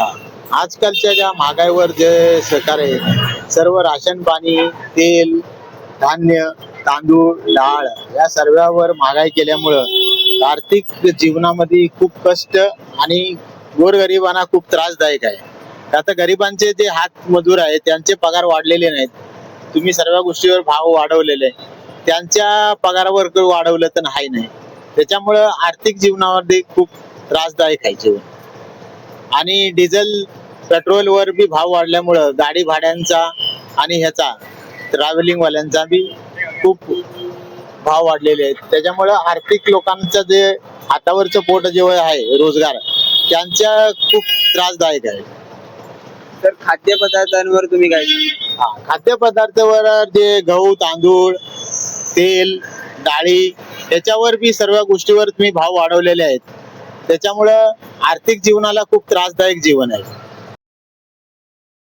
हा. आजकालच्या ज्या महागाईवर जे सरकार आहे, सर्व राशन पाणी, तेल, धान्य, तांदूळ, डाळ या सर्वांवर महागाई केल्यामुळं आर्थिक जीवनामध्ये खूप कष्ट आणि गोरगरिबांना खूप त्रासदायक आहे. आता गरिबांचे जे हात मजूर आहेत त्यांचे पगार वाढलेले नाहीत. तुम्ही सर्व गोष्टीवर भाव वाढवलेले आहे. त्यांच्या पगारावर वाढवलं तर नाही. त्याच्यामुळं आर्थिक जीवनामध्ये खूप त्रासदायक आहे जीवन. आणि डिझेल पेट्रोलवर बी भाव वाढल्यामुळं गाडी भाड्यांचा आणि ह्याचा ट्रॅव्हलिंग वाल्यांचा बी खूप भाव वाढलेले आहेत. त्याच्यामुळं आर्थिक लोकांचं जे हातावरचं पोट जे आहे रोजगार त्यांच्या खूप त्रासदायक आहे. तर खाद्यपदार्थांवर तुम्ही काय सांगाल? हा, खाद्यपदार्थावर जे गहू, तांदूळ, तेल, डाळी याच्यावर बी सर्व गोष्टीवर तुम्ही भाव वाढवलेले आहेत. त्याच्यामुळं आर्थिक जीवनाला खूप त्रासदायक जीवन आहे.